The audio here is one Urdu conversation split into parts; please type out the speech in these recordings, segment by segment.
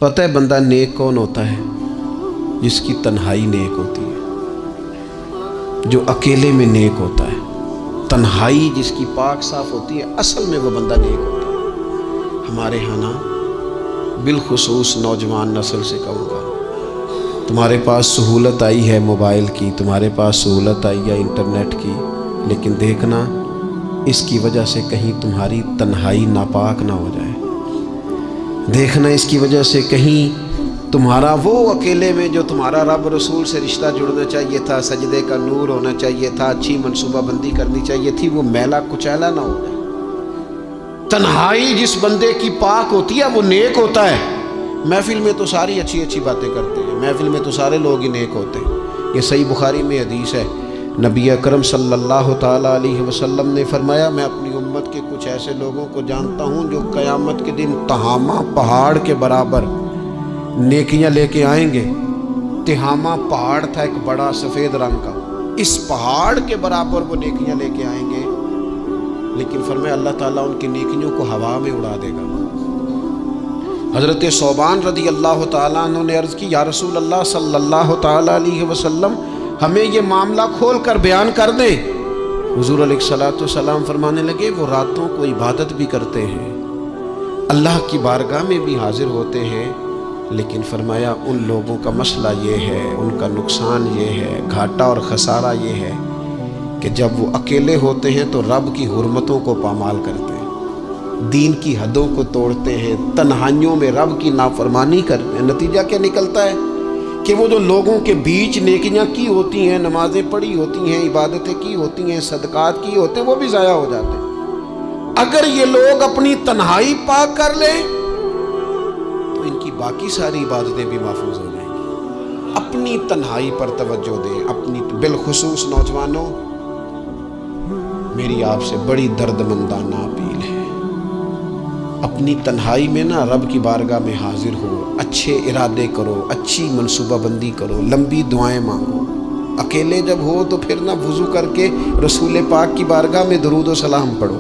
پتہ ہے بندہ نیک کون ہوتا ہے؟ جس کی تنہائی نیک ہوتی ہے، جو اکیلے میں نیک ہوتا ہے۔ تنہائی جس کی پاک صاف ہوتی ہے، اصل میں وہ بندہ نیک ہوتا ہے۔ ہمارے ہاں نا بالخصوص نوجوان نسل سے کہوں گا، تمہارے پاس سہولت آئی ہے موبائل کی، تمہارے پاس سہولت آئی ہے انٹرنیٹ کی، لیکن دیکھنا اس کی وجہ سے کہیں تمہاری تنہائی ناپاک نہ ہو جائے۔ دیکھنا اس کی وجہ سے کہیں تمہارا وہ اکیلے میں جو تمہارا رب رسول سے رشتہ جڑنا چاہیے تھا، سجدے کا نور ہونا چاہیے تھا، اچھی منصوبہ بندی کرنی چاہیے تھی، وہ میلا کچیلا نہ ہو جائے۔ تنہائی جس بندے کی پاک ہوتی ہے وہ نیک ہوتا ہے۔ محفل میں تو ساری اچھی اچھی باتیں کرتے ہیں، محفل میں تو سارے لوگ ہی نیک ہوتے ہیں۔ یہ صحیح بخاری میں حدیث ہے، نبی اکرم صلی اللہ تعالیٰ علیہ وسلم نے فرمایا، میں اپنی امت کے کچھ ایسے لوگوں کو جانتا ہوں جو قیامت کے دن تہامہ پہاڑ کے برابر نیکیاں لے کے آئیں گے۔ تہامہ پہاڑ تھا ایک بڑا سفید رنگ کا، اس پہاڑ کے برابر وہ نیکیاں لے کے آئیں گے، لیکن فرمایا اللہ تعالیٰ ان کی نیکیوں کو ہوا میں اڑا دے گا۔ حضرت ثوبان رضی اللہ تعالیٰ عنہ نے عرض کی، یا رسول اللہ صلی اللہ تعالیٰ علیہ وسلم ہمیں یہ معاملہ کھول کر بیان کر دیں۔ حضور علیہ الصلوۃ والسلام فرمانے لگے، وہ راتوں کو عبادت بھی کرتے ہیں، اللہ کی بارگاہ میں بھی حاضر ہوتے ہیں، لیکن فرمایا ان لوگوں کا مسئلہ یہ ہے، ان کا نقصان یہ ہے، گھاٹا اور خسارہ یہ ہے کہ جب وہ اکیلے ہوتے ہیں تو رب کی حرمتوں کو پامال کرتے ہیں، دین کی حدوں کو توڑتے ہیں، تنہائیوں میں رب کی نافرمانی کرتے ہیں۔ نتیجہ کیا نکلتا ہے کہ وہ جو لوگوں کے بیچ نیکیاں کی ہوتی ہیں، نمازیں پڑھی ہوتی ہیں، عبادتیں کی ہوتی ہیں، صدقات کی ہوتے ہیں، وہ بھی ضائع ہو جاتے ہیں۔ اگر یہ لوگ اپنی تنہائی پاک کر لیں تو ان کی باقی ساری عبادتیں بھی محفوظ ہو جائیں گی۔ اپنی تنہائی پر توجہ دیں، اپنی بالخصوص نوجوانوں، میری آپ سے بڑی درد مندانہ اپیل ہے، اپنی تنہائی میں نا رب کی بارگاہ میں حاضر ہو، اچھے ارادے کرو، اچھی منصوبہ بندی کرو، لمبی دعائیں مانگو۔ اکیلے جب ہو تو پھر نہ وضو کر کے رسول پاک کی بارگاہ میں درود و سلام پڑھو،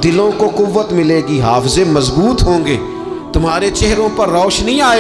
دلوں کو قوت ملے گی، حافظے مضبوط ہوں گے، تمہارے چہروں پر روشنی آئے